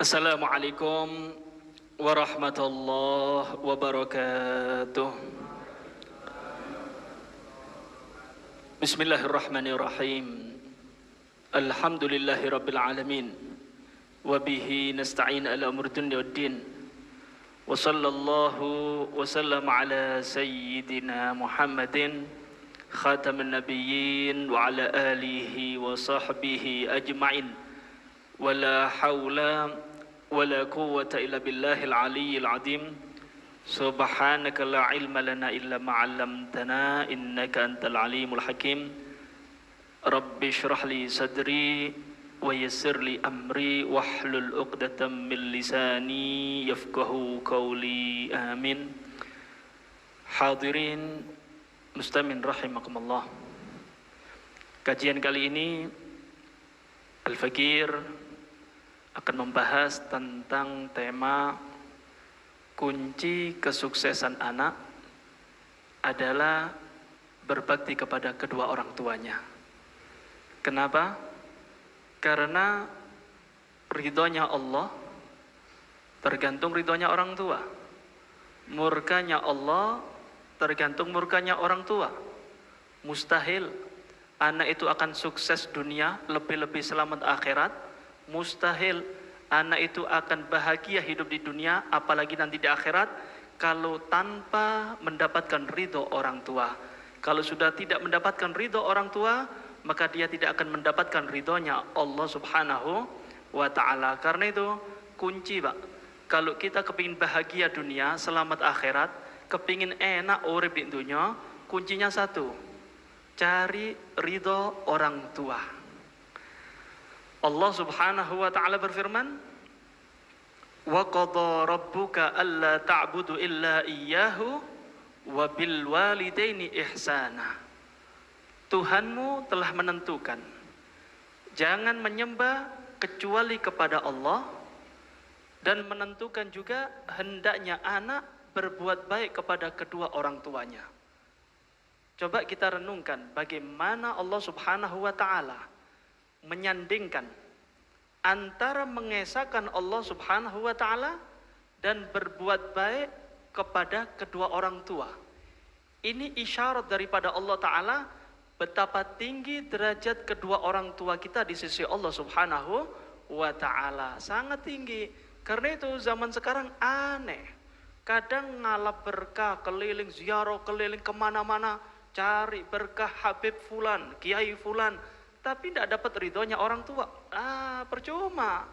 Assalamualaikum warahmatullahi wabarakatuh. Bismillahirrahmanirrahim. Alhamdulillahi rabbil alamin. Wabihi nasta'in ala umur dunya waddin. Wa sallallahu wa sallam ala sayyidina Muhammadin khatamin nabiyyin wa ala alihi wa sahbihi ajma'in. Wala hawla wala quwwata illa billahil aliyyil azim. Subhanaka la ilma lana illa ma 'allamtana innaka antal alimul hakim. Rabbi shrah li sadri wa yassir li amri wahlul 'uqdatam min lisani yafqahu qawli. Amin. Hadirin muslimin rahimakumullah. Kajian kali ini Al-Fakir akan membahas tentang tema kunci kesuksesan anak adalah berbakti kepada kedua orang tuanya. Kenapa? Karena ridhonya Allah tergantung ridhonya orang tua. Murkanya Allah tergantung murkanya orang tua. Mustahil anak itu akan sukses dunia, lebih-lebih selamat akhirat. Mustahil anak itu akan bahagia hidup di dunia, apalagi nanti di akhirat, kalau tanpa mendapatkan ridho orang tua. Kalau sudah tidak mendapatkan ridho orang tua, maka dia tidak akan mendapatkan ridhonya Allah subhanahu wa ta'ala. Karena itu kunci, Pak. Kalau kita kepingin bahagia dunia, selamat akhirat, kepingin enak urip di dunia, kuncinya satu: cari ridho orang tua. Allah subhanahu wa ta'ala berfirman, wa qadha rabbuka alla ta'budu illa iyyahu wa bil walidaini ihsana. Tuhanmu telah menentukan jangan menyembah kecuali kepada Allah, dan menentukan juga hendaknya anak berbuat baik kepada kedua orang tuanya. Coba kita renungkan bagaimana Allah subhanahu wa ta'ala menyandingkan antara mengesahkan Allah subhanahu wa ta'ala dan berbuat baik kepada kedua orang tua. Ini isyarat daripada Allah ta'ala betapa tinggi derajat kedua orang tua kita di sisi Allah subhanahu wa ta'ala. Sangat tinggi. Karena itu zaman sekarang aneh. Kadang ngalap berkah, keliling ziarah, keliling kemana-mana, cari berkah Habib Fulan, Kiai Fulan, tapi tidak dapat ridhonya orang tua. Percuma.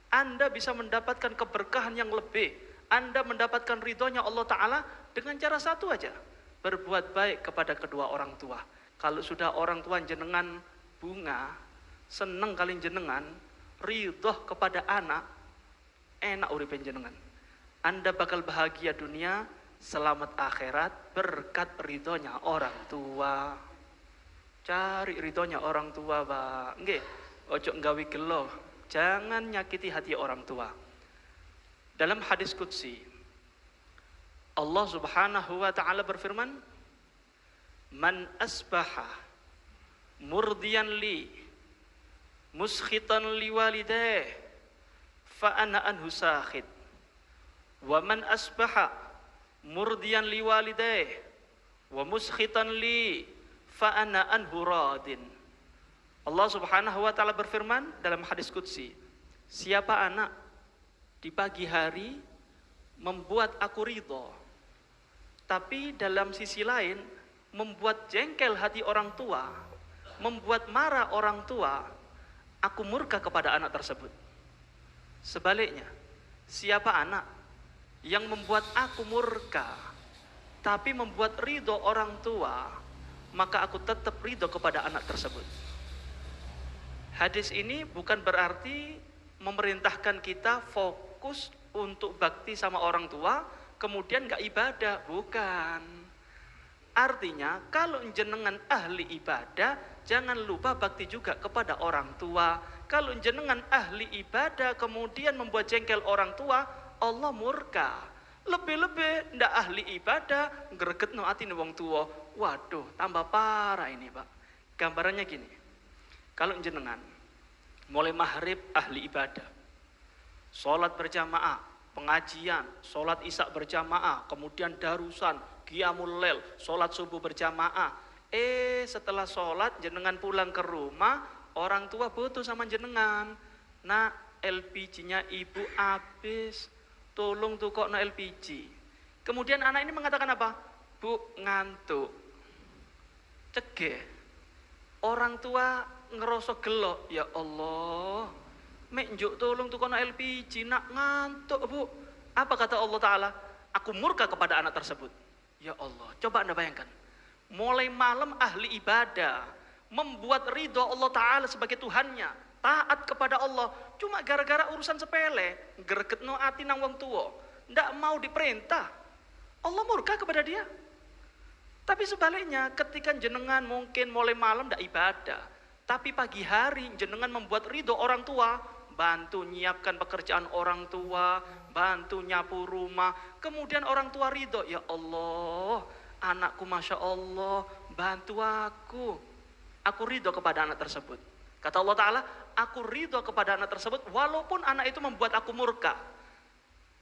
Anda bisa mendapatkan keberkahan yang lebih. Anda mendapatkan ridhonya Allah Ta'ala dengan cara satu aja: berbuat baik kepada kedua orang tua. Kalau sudah orang tua jenengan bunga, seneng kali jenengan, ridho kepada anak, enak uripin jenengan. Anda bakal bahagia dunia, selamat akhirat, berkat ridhonya orang tua. Cari ridhonya orang tua, Pak. Nggih, ojo nggawi gelo, jangan nyakiti hati orang tua. Dalam hadis qudsi, Allah subhanahu wa ta'ala berfirman, man asbaha murdiyan li muskhitan li walidayh fa ana anhu sakhid, wa man asbaha murdiyan li walidayh wa muskhitan li fa ana anhu radin. Allah subhanahu wa ta'ala berfirman dalam hadis qudsi, siapa anak di pagi hari membuat aku ridho, tapi dalam sisi lain membuat jengkel hati orang tua, membuat marah orang tua, aku murka kepada anak tersebut. Sebaliknya, siapa anak yang membuat aku murka tapi membuat ridho orang tua, maka aku tetap ridho kepada anak tersebut. Hadis ini bukan berarti memerintahkan kita fokus untuk bakti sama orang tua, kemudian gak ibadah. Bukan. Artinya, kalau jenengan ahli ibadah, jangan lupa bakti juga kepada orang tua. Kalau jenengan ahli ibadah, kemudian membuat jengkel orang tua, Allah murka. Lebih-lebih ndak ahli ibadah, gregetno atine wong tua. Waduh, tambah parah ini, Pak. Gambarannya gini. Kalau jenengan mulai maghrib ahli ibadah, sholat berjamaah, pengajian, sholat isya berjamaah, kemudian darusan, qiyamul lail, sholat subuh berjamaah. Setelah sholat jenengan pulang ke rumah, orang tua butuh sama jenengan. Nak, LPG-nya ibu habis, tolong tukokno LPG. Kemudian anak ini mengatakan apa? Bu, ngantuk. Cegeh. Orang tua ngerosok gelo, ya Allah, mek njuk tolong tukokno LPG, nak ngantuk bu. Apa kata Allah Ta'ala? Aku murka kepada anak tersebut. Ya Allah, coba Anda bayangkan. Mulai malam ahli ibadah, membuat ridho Allah Ta'ala sebagai Tuhannya, taat kepada Allah, cuma gara-gara urusan sepele, gregetno ati nang wong tuwa, ndak mau diperintah, Allah murka kepada dia. Tapi sebaliknya, ketika jenengan mungkin mulai malam ndak ibadah, tapi pagi hari jenengan membuat ridho orang tua, bantu nyiapkan pekerjaan orang tua, bantu nyapu rumah, kemudian orang tua ridho, ya Allah, anakku Masya Allah, bantu aku ridho kepada anak tersebut. Kata Allah Ta'ala, aku ridho kepada anak tersebut walaupun anak itu membuat aku murka.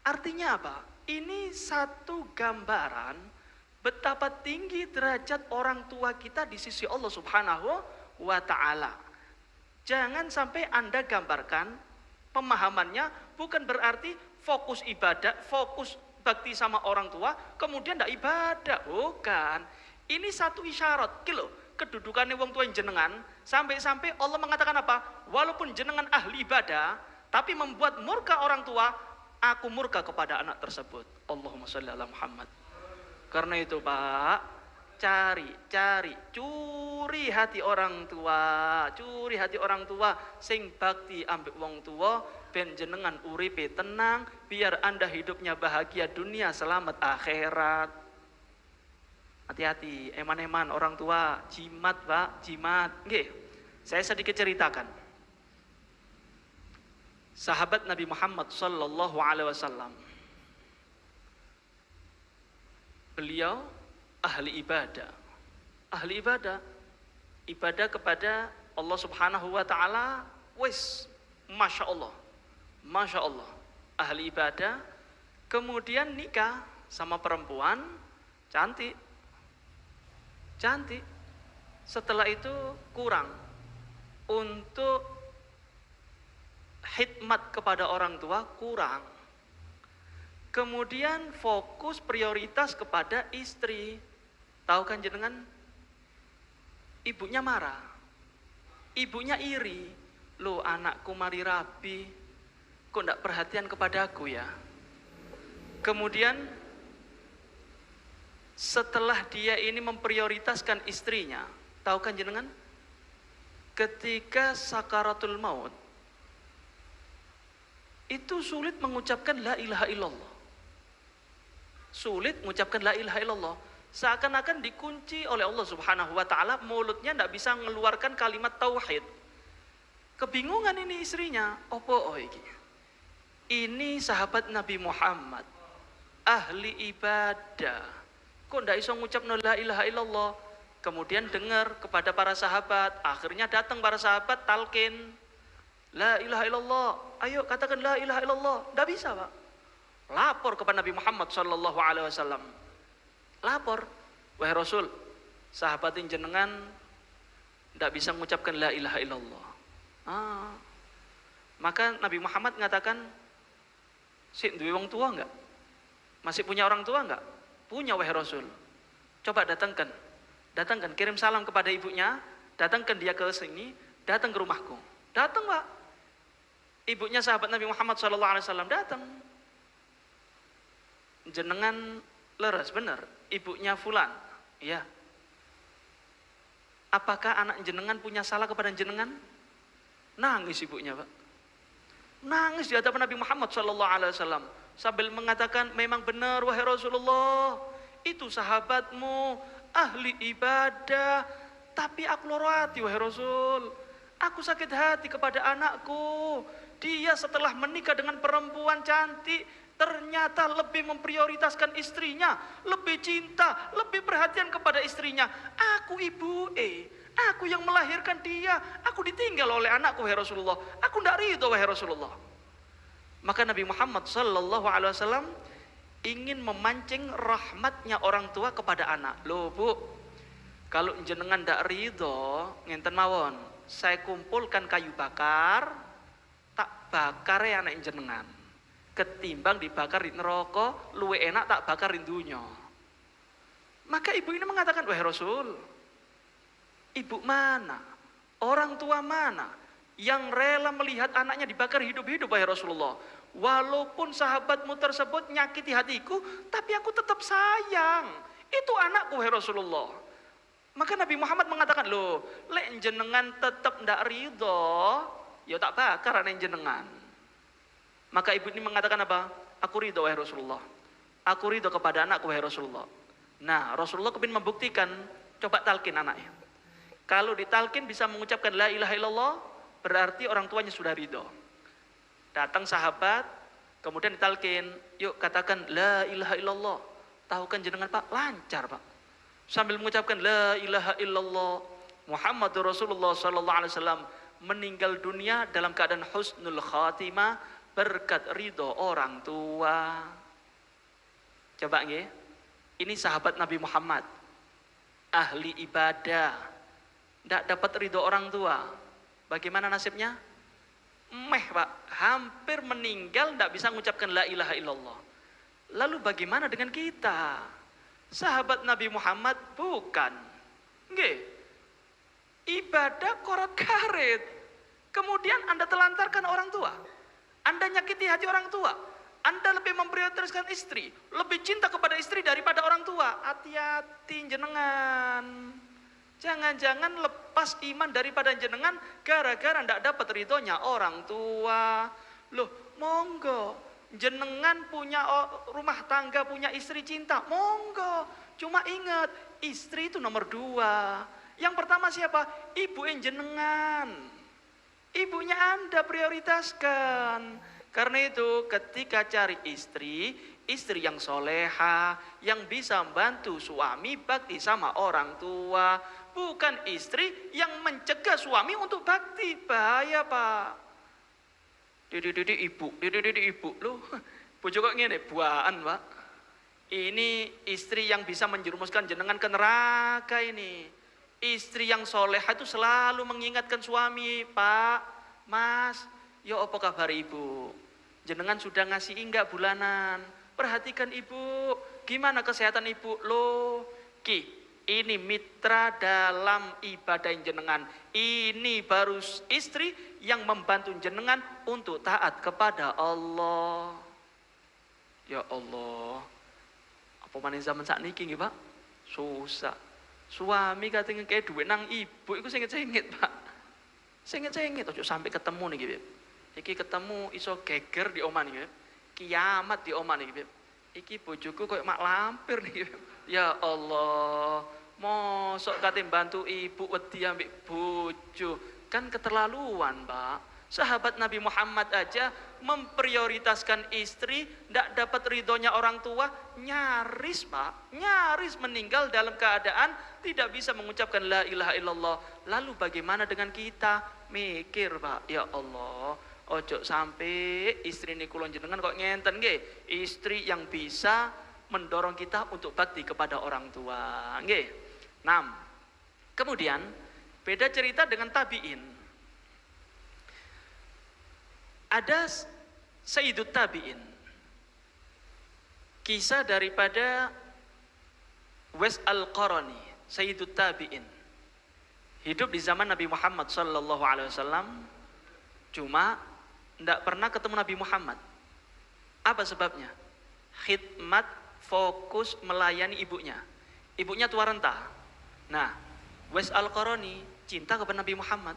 Artinya apa? Ini satu gambaran betapa tinggi derajat orang tua kita di sisi Allah Subhanahu wa Ta'ala. Jangan sampai Anda gambarkan pemahamannya bukan berarti fokus ibadah, fokus bakti sama orang tua, kemudian tidak ibadah. Bukan. Ini satu isyarat. Kilo, kedudukannya wong tua jenengan, sampai-sampai Allah mengatakan apa? Walaupun jenengan ahli ibadah, tapi membuat murka orang tua, aku murka kepada anak tersebut. Allahumma sholli ala Muhammad. Karena itu Pak, curi hati orang tua, sing bakti ambek wong tua, ben jenengan uripe tenang, biar Anda hidupnya bahagia dunia, selamat akhirat. Hati-hati, eman-eman orang tua, jimat Pak, jimat. Nggih, saya sedikit ceritakan. Sahabat Nabi Muhammad sallallahu alaihi wasallam, beliau ahli ibadah kepada Allah Subhanahu wa Ta'ala. Masya Allah, ahli ibadah, kemudian nikah sama perempuan cantik. Setelah itu kurang untuk khidmat kepada orang tua, kurang. Kemudian fokus prioritas kepada istri. Tahu kan jenengan? Ibunya marah, ibunya iri. Loh, anakku mari rabi, kok ndak perhatian kepadaku ya? Kemudian setelah dia ini memprioritaskan istrinya, tahu kan jenengan? Ketika sakaratul maut, itu sulit mengucapkan la ilaha illallah. Sulit mengucapkan la ilaha illallah. Seakan-akan dikunci oleh Allah Subhanahu wa Ta'ala, mulutnya tidak bisa mengeluarkan kalimat tauhid. Kebingungan ini istrinya, opo iki? Ini sahabat Nabi Muhammad, ahli ibadah, kok tidak bisa mengucap la ilaha illallah? Kemudian dengar kepada para sahabat, akhirnya datang para sahabat talqin, la ilaha illallah, ayo katakan la ilaha illallah. Tidak bisa Pak. Lapor kepada Nabi Muhammad sallallahu alaihi wasallam. Lapor, wahai Rasul, sahabat jenengan tidak bisa mengucapkan la ilaha illallah. Maka Nabi Muhammad mengatakan, si duwe wong tua enggak? Masih punya orang tua enggak? Punya wahai Rasul. Coba datangkan, kirim salam kepada ibunya, datangkan dia ke sini, datang ke rumahku. Datang Pak. Ibunya sahabat Nabi Muhammad SAW datang. Jenengan leres benar, ibunya fulan. Ya. Apakah anak jenengan punya salah kepada jenengan? Nangis ibunya Pak. Nangis di hadapan Nabi Muhammad SAW sambil mengatakan, memang benar wahai Rasulullah, itu sahabatmu ahli ibadah, tapi aku loro hati wahai Rasul. Aku sakit hati kepada anakku. Dia setelah menikah dengan perempuan cantik, ternyata lebih memprioritaskan istrinya, lebih cinta, lebih perhatian kepada istrinya. Aku aku yang melahirkan dia, aku ditinggal oleh anakku wahai Rasulullah. Aku tidak ridho wahai Rasulullah. Maka Nabi Muhammad sallallahu alaihi wasallam ingin memancing rahmatnya orang tua kepada anak. Loh Bu, kalau jenengan ndak ridho, ngenten mawon, saya kumpulkan kayu bakar, tak bakar ya anak jenengan. Ketimbang dibakar di neraka, luwe enak tak bakar di dunya. Maka ibu ini mengatakan, wahai Rasul, ibu mana? Orang tua mana yang rela melihat anaknya dibakar hidup-hidup, wahai Rasulullah? Walaupun sahabatmu tersebut nyakiti hatiku, tapi aku tetap sayang. Itu anakku, wahai Rasulullah. Maka Nabi Muhammad mengatakan, loh, lek jenengan tetap ndak ridho, ya tak bakar anak jenengan. Maka ibu ini mengatakan apa? Aku ridho, wahai Rasulullah. Aku ridho kepada anakku, wahai Rasulullah. Nah, Rasulullah kepin membuktikan, coba talkin anaknya. Kalau ditalkin bisa mengucapkan la ilaha illallah, berarti orang tuanya sudah ridho. Datang sahabat, kemudian ditalkin, yuk katakan la ilaha illallah. Tahu kan jenengan Pak? Lancar Pak. Sambil mengucapkan la ilaha illallah, Muhammadur Rasulullah sallallahu alaihi wasallam meninggal dunia dalam keadaan husnul khatimah berkat ridho orang tua. Coba nggih. Ini sahabat Nabi Muhammad, ahli ibadah, tidak dapat ridho orang tua. Bagaimana nasibnya? Pak, hampir meninggal tidak bisa mengucapkan la ilaha illallah. Lalu bagaimana dengan kita? Sahabat Nabi Muhammad bukan. Nggih. Ibadah korat karet. Kemudian Anda telantarkan orang tua. Anda nyakiti hati orang tua. Anda lebih memprioritaskan istri, lebih cinta kepada istri daripada orang tua. Hati-hati jenengan. Jangan-jangan lepas iman daripada jenengan gara-gara ndak dapat ridhonya orang tua. Loh, monggo. Jenengan punya rumah tangga, punya istri cinta, monggo. Cuma ingat, istri itu nomor 2. Yang pertama siapa? Ibu jenengan. Ibunya Anda prioritaskan. Karena itu ketika cari istri, istri yang soleha, yang bisa membantu suami bakti sama orang tua. Bukan istri yang mencegah suami untuk bakti. Bahaya Pak. Didi ibu loh. Bojo kok ngene buaan Pak. Ini istri yang bisa menjerumuskan jenengan ke neraka ini. Istri yang soleha itu selalu mengingatkan suami, Pak, Mas, ya apa kabar ibu? Jenengan sudah ngasih enggak bulanan? Perhatikan ibu, gimana kesehatan ibu? Loh, ini mitra dalam ibadah jenengan. Ini baru istri yang membantu jenengan untuk taat kepada Allah. Ya Allah, apa maning zaman sakniki nggih, Pak? Susah. Suami katanya kayak duit nang ibu, itu sengit-sengit Pak. Sengit-sengit, ojo sampai ketemu nih gitu. Iki ketemu iso geger di omah nih, kiamat di omah nih. Iki bojoku kayak mak lampir nih. Ya Allah, mosok kate bantu ibu wedi ambek bojo, kan keterlaluan Pak. Sahabat Nabi Muhammad aja memprioritaskan istri, tidak dapat ridhonya orang tua, nyaris Pak, nyaris meninggal dalam keadaan tidak bisa mengucapkan la ilaha illallah. Lalu bagaimana dengan kita? Mikir Pak, ya Allah, ojo sampai istri ini kulon jenengan kok ngenten nggih, istri yang bisa mendorong kita untuk bakti kepada orang tua nggih. 6. Kemudian beda cerita dengan tabi'in. Ada Sayyidut Tabi'in, kisah daripada Uwais Al-Qarani, Sayyidut Tabi'in, hidup di zaman Nabi Muhammad sallallahu alaihi wasallam, cuma tidak pernah ketemu Nabi Muhammad. Apa sebabnya? Khidmat, fokus melayani ibunya. Ibunya tua renta. Nah, Uwais Al-Qarani cinta kepada Nabi Muhammad,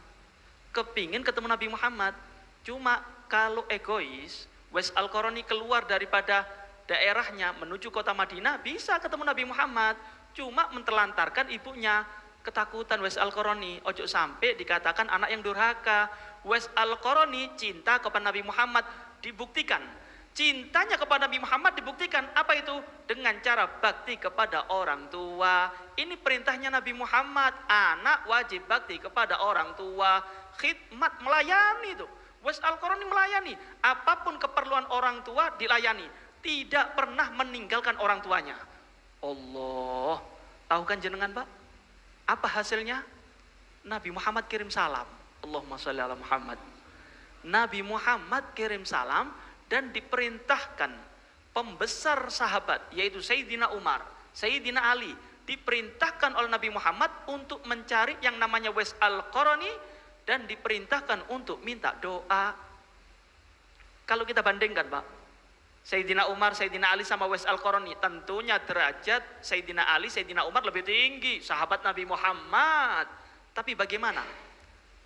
kepingin ketemu Nabi Muhammad. Cuma kalau egois, Uwais Al-Qarani keluar daripada daerahnya menuju kota Madinah bisa ketemu Nabi Muhammad. Cuma mentelantarkan ibunya. Ketakutan Uwais Al-Qarani, ojo sampai dikatakan anak yang durhaka. Uwais Al-Qarani cinta kepada Nabi Muhammad, dibuktikan. Cintanya kepada Nabi Muhammad dibuktikan. Apa itu? Dengan cara bakti kepada orang tua. Ini perintahnya Nabi Muhammad. Anak wajib bakti kepada orang tua. Khidmat, melayani itu. Wes Al-Qarani melayani, apapun keperluan orang tua dilayani, tidak pernah meninggalkan orang tuanya. Allah, tahu kan jenengan Pak? Apa hasilnya? Nabi Muhammad kirim salam. Allahumma sholli ala Muhammad. Nabi Muhammad kirim salam dan diperintahkan pembesar sahabat yaitu Sayyidina Umar, Sayyidina Ali, diperintahkan oleh Nabi Muhammad untuk mencari yang namanya Wes Al-Qarani dan diperintahkan untuk minta doa. Kalau kita bandingkan Pak, Sayyidina Umar, Sayyidina Ali sama Wes Al-Qarani, tentunya derajat Sayyidina Ali, Sayyidina Umar lebih tinggi, sahabat Nabi Muhammad. Tapi bagaimana?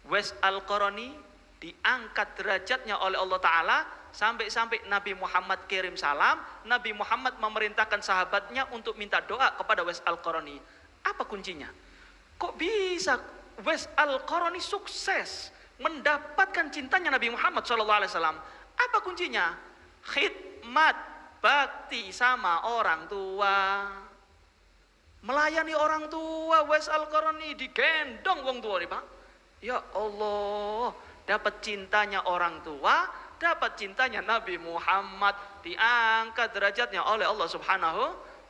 Wes Al-Qarani diangkat derajatnya oleh Allah Ta'ala sampai-sampai Nabi Muhammad kirim salam, Nabi Muhammad memerintahkan sahabatnya untuk minta doa kepada Wes Al-Qarani. Apa kuncinya? Kok bisa Wes Al-Qarani sukses mendapatkan cintanya Nabi Muhammad SAW? Apa kuncinya? Khidmat, bakti sama orang tua, melayani orang tua. Wes Al-Qarani digendong wong tua nih Pak. Ya Allah, dapat cintanya orang tua, dapat cintanya Nabi Muhammad, diangkat derajatnya oleh Allah Subhanahu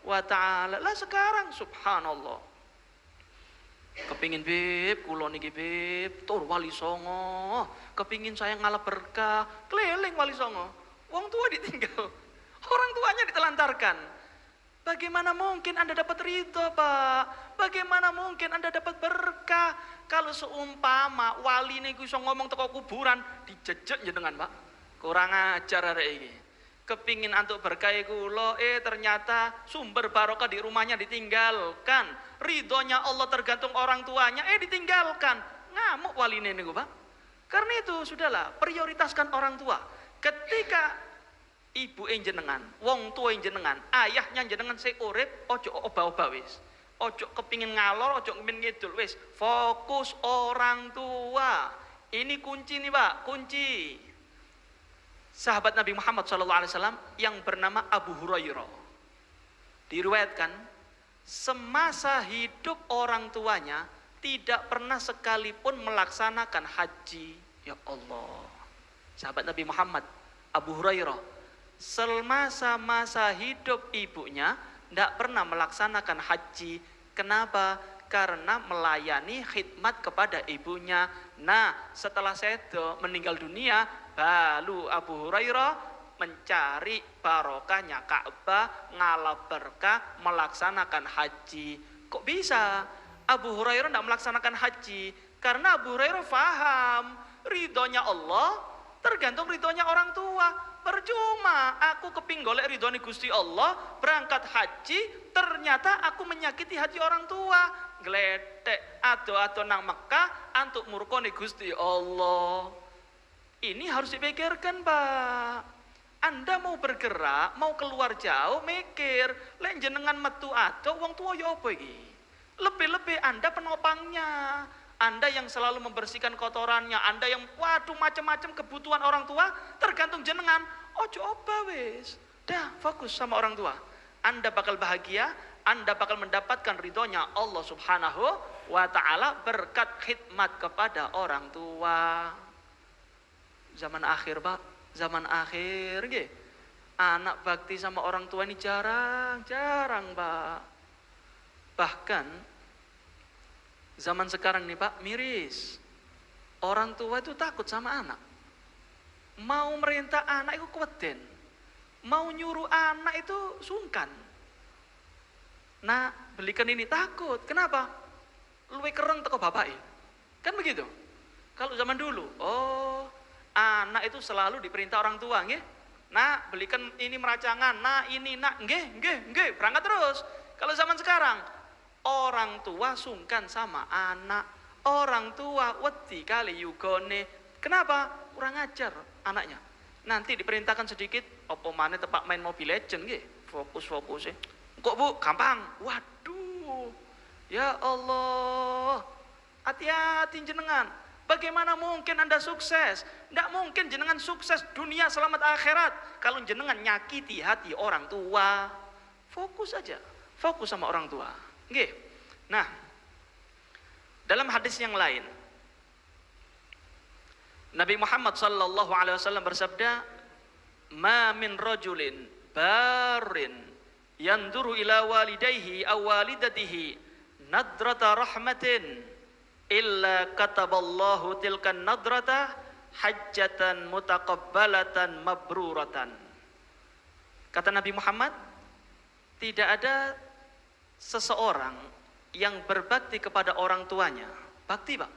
wa Ta'ala. Lah sekarang subhanallah, kepingin bib, kulo niki bib, tur Wali Songo, kepingin saya ngalap berkah, keliling Wali Songo, wong tua ditinggal, orang tuanya ditelantarkan. Bagaimana mungkin Anda dapat ridho Pak? Bagaimana mungkin Anda dapat berkah? Kalau seumpama wali niku iso ngomong teko kuburan, dijejek jenengan Pak. Kurang ajar arek iki. Kepingin antuk berkah kula, ternyata sumber barokah di rumahnya ditinggalkan. Ridhonya Allah tergantung orang tuanya, ditinggalkan. Ngamuk waline niku Pak. Karena itu sudahlah, prioritaskan orang tua. Ketika ibu jenengan, wong tua jenengan, ayahnya jenengan sing urip, ojo obah-obah wis. Ojo kepingin ngalor, ojo kepingin ngidul wis. Fokus orang tua. Ini kunci nih Pak, kunci. Sahabat Nabi Muhammad SAW yang bernama Abu Hurairah, diriwayatkan semasa hidup orang tuanya tidak pernah sekalipun melaksanakan haji. Ya Allah, sahabat Nabi Muhammad Abu Hurairah, semasa hidup ibunya tidak pernah melaksanakan haji. Kenapa? Karena melayani khidmat kepada ibunya. Nah, setelah Sedo meninggal dunia, lalu Abu Hurairah mencari barokahnya Ka'bah, ngalap berkah, melaksanakan haji. Kok bisa Abu Hurairah tidak melaksanakan haji? Karena Abu Hurairah faham ridhonya Allah tergantung ridhonya orang tua. Percuma aku keping golek ridhoni Gusti Allah, berangkat haji, ternyata aku menyakiti hati orang tua. Gledek ado-ado nang Mekah antuk murkoni Gusti Allah. Ini harus dipikirkan Pak. Anda mau bergerak, mau keluar jauh, mikir lek jenengan metu ado wong tua ya apa iki? Lebih-lebih Anda penopangnya. Anda yang selalu membersihkan kotorannya, Anda yang waduh macam-macam kebutuhan orang tua tergantung jenengan. Ojo oba wis. Dah fokus sama orang tua. Anda bakal bahagia, Anda bakal mendapatkan ridhonya Allah Subhanahu wa Ta'ala berkat khidmat kepada orang tua. Zaman akhir Pak, zaman akhir nggih. Anak bakti sama orang tua ini jarang Pak. Bahkan zaman sekarang nih Pak, miris. Orang tua itu takut sama anak. Mau merintah anak itu kuweden. Mau nyuruh anak itu sungkan. Nah, belikan ini takut. Kenapa? Luwe kereng teko bapake. Kan begitu. Kalau zaman dulu, anak itu selalu diperintah orang tua, nggih. Nah, belikan ini meracangan. Nah, ini nak, nggih, berangkat terus. Kalau zaman sekarang, orang tua sungkan sama anak, orang tua wedi kali yugone. Kenapa? Kurang ajar anaknya. Nanti diperintahkan sedikit, opo maneh tepak main Mobile Legend nggih, fokus-fokus. Kok Bu, gampang. Waduh. Ya Allah. Hati-hati jenengan. Bagaimana mungkin Anda sukses? Tidak mungkin jenengan sukses dunia selamat akhirat kalau jenengan nyakiti hati orang tua. Fokus aja. Fokus sama orang tua. Nggih. Nah, dalam hadis yang lain Nabi Muhammad sallallahu alaihi wasallam bersabda, "Ma min rajulin barin yanduru ila walidayhi aw walidatihi nadrata rahmatin illa kataballahu tilkan nadrata hajjatan mutaqabbalatan mabruratan." Kata Nabi Muhammad, tidak ada seseorang yang berbakti kepada orang tuanya, bakti Pak,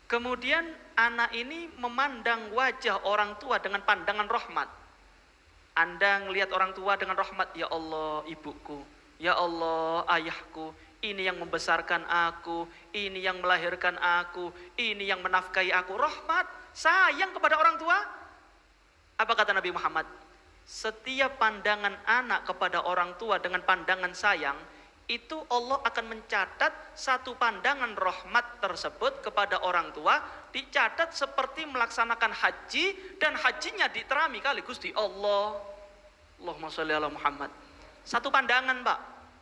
kemudian anak ini memandang wajah orang tua dengan pandangan rahmat. Anda ngelihat orang tua dengan rahmat, ya Allah ibuku, ya Allah ayahku, ini yang membesarkan aku, ini yang melahirkan aku, ini yang menafkahi aku, rahmat, sayang kepada orang tua. Apa kata Nabi Muhammad? Setiap pandangan anak kepada orang tua dengan pandangan sayang, itu Allah akan mencatat satu pandangan rahmat tersebut kepada orang tua, dicatat seperti melaksanakan haji, dan hajinya diterami kali Gusti Allah. Allahumma sholli ala Muhammad. Satu pandangan Pak,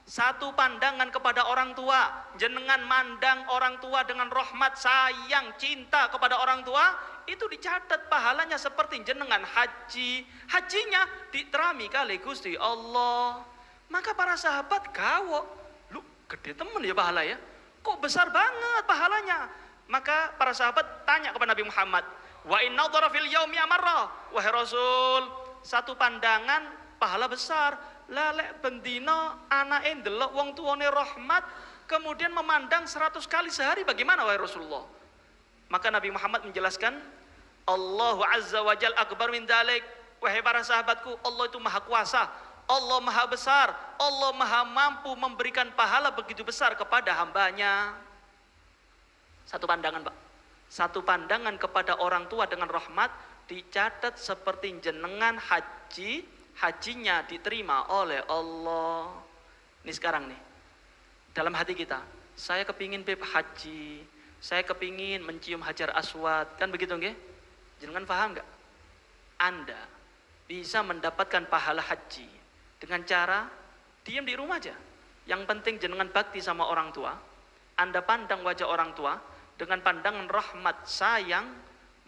satu pandangan kepada orang tua, jenengan mandang orang tua dengan rahmat, sayang, cinta kepada orang tua, itu dicatat pahalanya seperti jenengan haji, hajinya diterami kali Gusti Allah. Maka para sahabat gawok, lu gede temen ya pahala ya, kok besar banget pahalanya. Maka para sahabat tanya kepada Nabi Muhammad, wa inna dhara fil yaumi amarra, wahai Rasul, satu pandangan pahala besar, lalek bendino anak ndelok wong tuane rahmat, kemudian memandang 100 kali sehari, bagaimana wahai Rasulullah? Maka Nabi Muhammad menjelaskan, Allahu azza wa jal akbar min dzalik, wahai para sahabatku, Allah itu maha kuasa, Allah maha besar, Allah maha mampu memberikan pahala begitu besar kepada hambanya. Satu pandangan Pak, satu pandangan kepada orang tua dengan rahmat dicatat seperti jenengan haji, hajinya diterima oleh Allah. Ini sekarang nih, dalam hati kita, saya kepingin beb haji, saya kepingin mencium hajar aswad, kan begitu nggih? Jenengan paham nggak? Anda bisa mendapatkan pahala haji dengan cara diam di rumah aja. Yang penting jenengan bakti sama orang tua, Anda pandang wajah orang tua dengan pandangan rahmat sayang,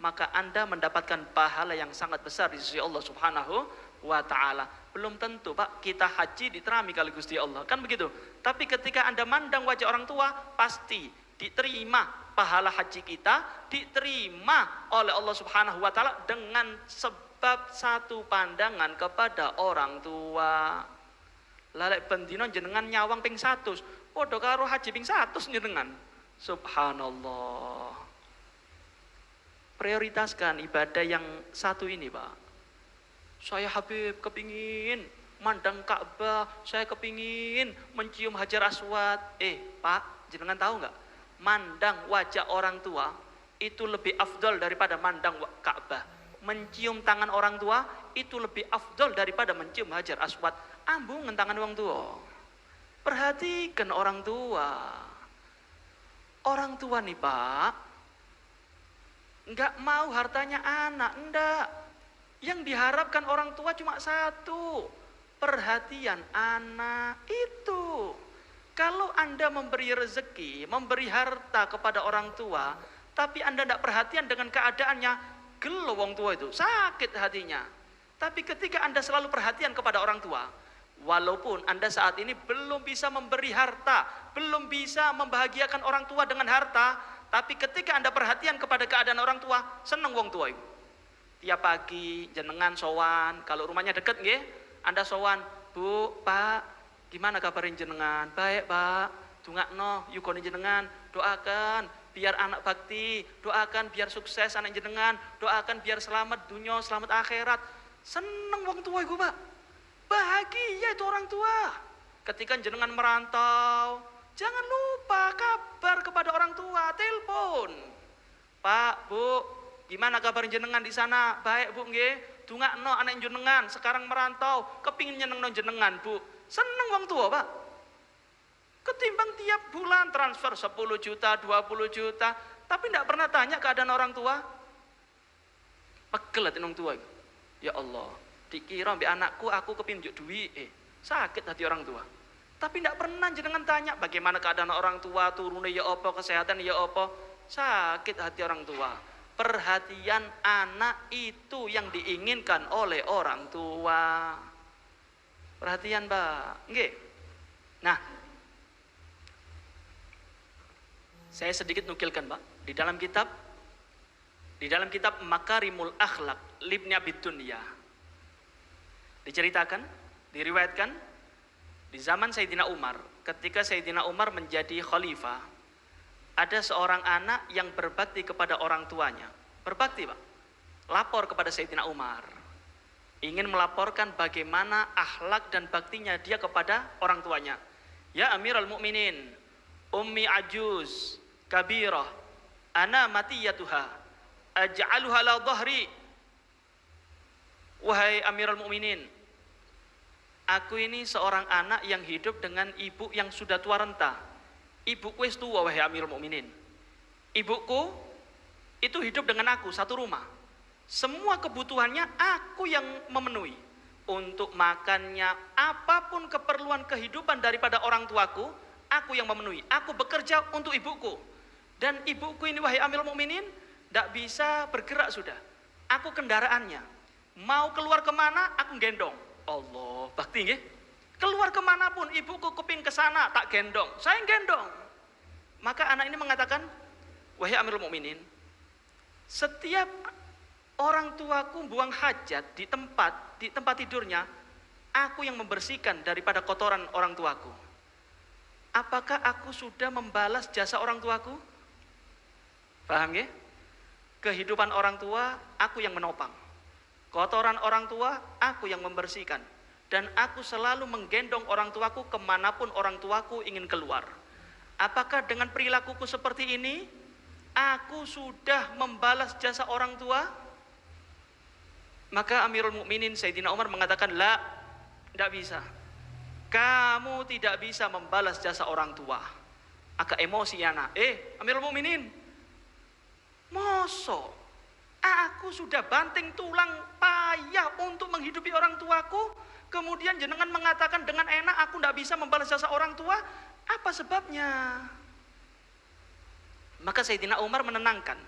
maka Anda mendapatkan pahala yang sangat besar di sisi Allah Subhanahu wa ta'ala. Belum tentu Pak kita haji diterami kali Gusti Allah, kan begitu. Tapi ketika Anda mandang wajah orang tua, pasti diterima pahala haji kita, diterima oleh Allah Subhanahu wa ta'ala dengan sebab satu pandangan kepada orang tua. Lalek bendino jenengan nyawang ping 100, padha karo haji ping 100 jenengan. Subhanallah. Prioritaskan ibadah yang satu ini Pak. Saya Habib kepingin mandang Ka'bah, saya kepingin mencium hajar aswad. Pak, jenengan tahu nggak? Mandang wajah orang tua itu lebih afdol daripada mandang Ka'bah. Mencium tangan orang tua itu lebih afdol daripada mencium hajar aswad. Ambungan tangan orang tua. Perhatikan orang tua. Orang tua nih Pak, nggak mau hartanya anak, enggak. Yang diharapkan orang tua cuma satu, perhatian anak itu. Kalau Anda memberi rezeki, memberi harta kepada orang tua, tapi Anda tidak perhatian dengan keadaannya, gelo wong tua itu, sakit hatinya. Tapi ketika Anda selalu perhatian kepada orang tua, walaupun Anda saat ini belum bisa memberi harta, belum bisa membahagiakan orang tua dengan harta, tapi ketika Anda perhatian kepada keadaan orang tua, seneng wong tua itu. Tiap pagi jenengan sowan, kalau rumahnya deket nggih, Anda sowan, Bu, Pak, gimana kabarin jenengan? Baik Pak, dongakno yugone jenengan, doakan biar anak bakti, doakan biar sukses anak jenengan, doakan biar selamat dunia, selamat akhirat. Seneng wong tua itu Pak, bahagia itu orang tua. Ketika jenengan merantau, jangan lupa kabar kepada orang tua, telepon. Pak, Bu, gimana kabar jenengan di sana? Baik Bu nggih, dongakno anak jenengan sekarang merantau, kepingin nyenengno jenengan Bu. Seneng wong tua Pak. Ketimbang tiap bulan transfer 10 juta, 20 juta, tapi tidak pernah tanya keadaan orang tua. Pegel hati orang tua. Ya Allah, dikira mbak anakku aku kepingin njuk duit, sakit hati orang tua. Tapi tidak pernah jenengan tanya bagaimana keadaan orang tua, turunnya ya apa, kesehatan ya apa, sakit hati orang tua. Perhatian anak itu yang diinginkan oleh orang tua. Perhatian, Mbak. Nggih. Nah, saya sedikit nukilkan, Mbak. Di dalam kitab Makarimul Akhlak Libni Abi Dunya diceritakan, diriwayatkan di zaman Sayyidina Umar, ketika Sayyidina Umar menjadi khalifah, ada seorang anak yang berbakti kepada orang tuanya. Berbakti, Pak. Lapor kepada Sayyidina Umar. Ingin melaporkan bagaimana akhlak dan baktinya dia kepada orang tuanya. Ya Amirul Mukminin, ummi ajuz kabirah, ana matiyatuha, aj'aluha la dhahri. Wahai Amirul Mukminin, aku ini seorang anak yang hidup dengan ibu yang sudah tua renta. Ibuku wis tua, wahai Amirul Mukminin. Ibuku itu hidup dengan aku satu rumah. Semua kebutuhannya aku yang memenuhi. Untuk makannya, apapun keperluan kehidupan daripada orang tuaku, aku yang memenuhi. Aku bekerja untuk ibuku. Dan ibuku ini, wahai Amirul Mukminin, tidak bisa bergerak sudah. Aku kendaraannya. Mau keluar kemana, aku gendong. Allah, bakti nggih. Keluar kemanapun, ibuku kepin ke sana, tak gendong. Saya gendong. Maka anak ini mengatakan, wahai Amirul Mukminin, setiap orang tuaku buang hajat di tempat tidurnya, aku yang membersihkan daripada kotoran orang tuaku. Apakah aku sudah membalas jasa orang tuaku? Paham ya? Kehidupan orang tua, aku yang menopang. Kotoran orang tua, aku yang membersihkan. Dan aku selalu menggendong orang tuaku kemanapun orang tuaku ingin keluar. Apakah dengan perilakuku seperti ini, aku sudah membalas jasa orang tua? Maka Amirul Mukminin Sayyidina Umar mengatakan, la, tidak bisa. Kamu tidak bisa membalas jasa orang tua. Agak emosi anak. Amirul Mukminin, mosok aku sudah banting tulang payah untuk menghidupi orang tuaku, kemudian jenengan mengatakan dengan enak aku tidak bisa membalas jasa orang tua. Apa sebabnya? Maka Sayyidina Umar menenangkan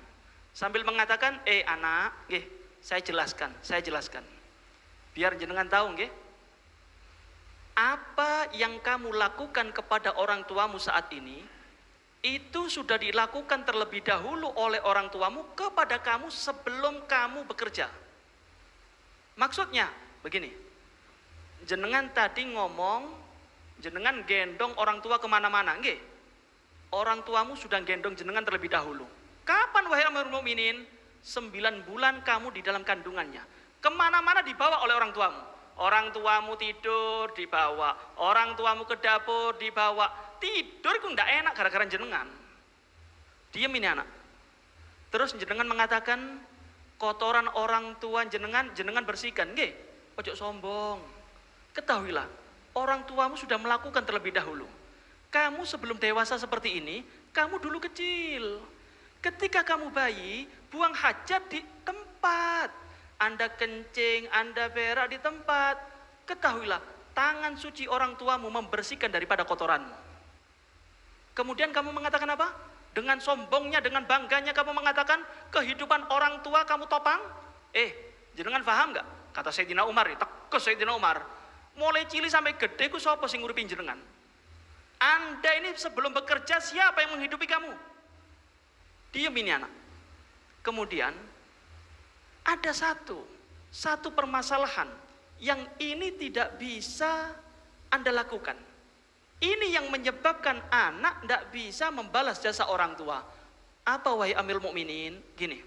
sambil mengatakan, anak, saya jelaskan. Biar jenengan tahu, nggih. Apa yang kamu lakukan kepada orang tuamu saat ini, itu sudah dilakukan terlebih dahulu oleh orang tuamu kepada kamu sebelum kamu bekerja. Maksudnya, begini. Jenengan tadi ngomong, jenengan gendong orang tua kemana-mana, nggih. Orang tuamu sudah gendong jenengan terlebih dahulu. Kapan, wahai Amirul Mukminin? 9 bulan kamu di dalam kandungannya. Kemana-mana dibawa oleh orang tuamu. Orang tuamu tidur dibawa, orang tuamu ke dapur dibawa. Tidur itu tidak enak gara-gara jenengan. Diam ini anak. Terus jenengan mengatakan kotoran orang tua jenengan bersihkan. Nggih, ojo sombong. Ketahuilah, orang tuamu sudah melakukan terlebih dahulu. Kamu sebelum dewasa seperti ini, kamu dulu kecil. Ketika kamu bayi, buang hajat di tempat. Anda kencing, Anda berak di tempat. Ketahuilah, tangan suci orang tuamu membersihkan daripada kotoranmu. Kemudian kamu mengatakan apa? Dengan sombongnya, dengan bangganya kamu mengatakan kehidupan orang tua kamu topang? Jenengan paham nggak? Kata Sayyidina Umar, tegas Sayyidina Umar. Mulai cilik sampai gede ku sapa sing nguripin jenengan? Anda ini sebelum bekerja siapa yang menghidupi kamu? Diam ini anak. Kemudian ada satu permasalahan yang ini tidak bisa Anda lakukan. Ini yang menyebabkan anak tidak bisa membalas jasa orang tua. Apa, wahai Amirul Mukminin? Gini,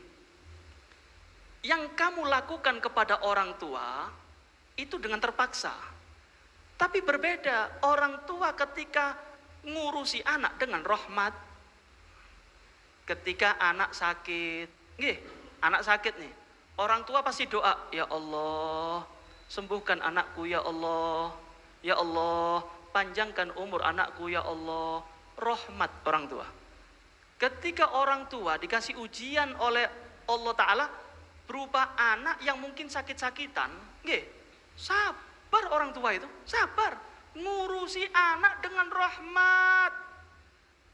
yang kamu lakukan kepada orang tua itu dengan terpaksa. Tapi berbeda orang tua ketika ngurusi anak dengan rahmat. Ketika anak sakit, anak sakit nih, orang tua pasti doa, ya Allah, sembuhkan anakku ya Allah, ya Allah, panjangkan umur anakku ya Allah. Rahmat orang tua. Ketika orang tua dikasih ujian oleh Allah Ta'ala berupa anak yang mungkin sakit-sakitan, sabar orang tua itu, sabar ngurusi anak dengan rahmat.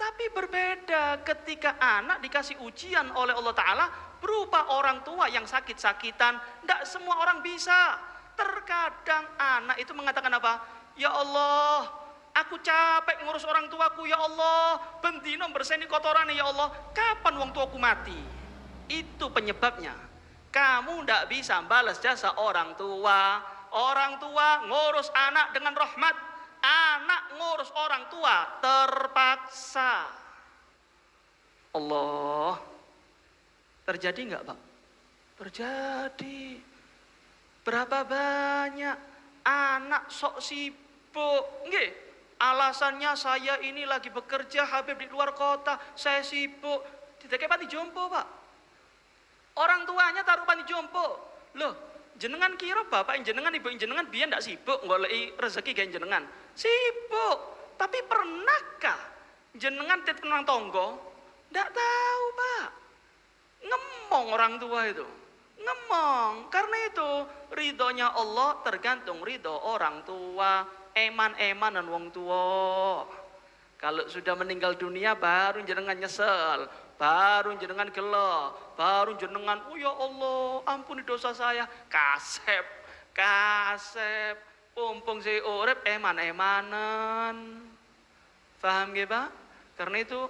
Tapi berbeda ketika anak dikasih ujian oleh Allah Ta'ala berupa orang tua yang sakit-sakitan. Tidak semua orang bisa. Terkadang anak itu mengatakan apa? Ya Allah, aku capek ngurus orang tuaku. Ya Allah, bendino berseni kotoran. Ya Allah, kapan wong tuaku mati? Itu penyebabnya. Kamu tidak bisa balas jasa orang tua. Orang tua ngurus anak dengan rahmat. Anak ngurus orang tua terpaksa. Allah, terjadi nggak Pak? Terjadi. Berapa banyak anak sok sibuk, nggih? Alasannya saya ini lagi bekerja, Habib di luar kota, saya sibuk. Tidak kayak panti jompo Pak. Orang tuanya taruh panti jompo. Loh, jenengan kira bapak jenengan, ibu jenengan biar ndak sibuk goleki rezeki gawe jenengan? Sibuk. Tapi pernahkah jenengan tit kenang tonggo? Ndak tahu, Pak. Ngemong orang tua itu. Ngemong. Karena itu ridhonya Allah tergantung ridho orang tua. Eman-emanan wong tua. Kalau sudah meninggal dunia baru jenengan nyesel, baru jenengan gelo, baru jenengan, oh ya Allah, ampuni dosa saya. Kasep, umpung si urip eman-emanan. Paham gak Pak? Karena itu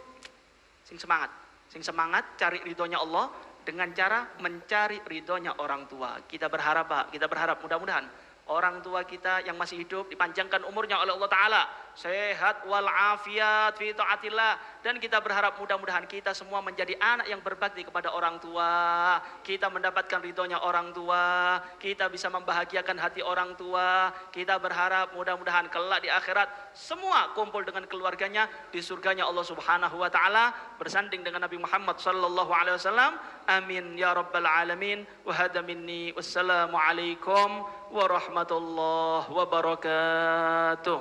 sing semangat cari ridhonya Allah dengan cara mencari ridhonya orang tua. Kita berharap Pak, kita berharap mudah-mudahan orang tua kita yang masih hidup dipanjangkan umurnya oleh Allah Ta'ala, sehat walafiat fi taatillah, dan kita berharap mudah-mudahan kita semua menjadi anak yang berbakti kepada orang tua, kita mendapatkan ridhonya orang tua, kita bisa membahagiakan hati orang tua. Kita berharap mudah-mudahan kelak di akhirat semua kumpul dengan keluarganya di surganya Allah Subhanahu wa Ta'ala bersanding dengan Nabi Muhammad sallallahu alaihi wasallam. Amin ya rabbal alamin. Wa hada minni, wassalamu alaikum warahmatullahi wabarakatuh.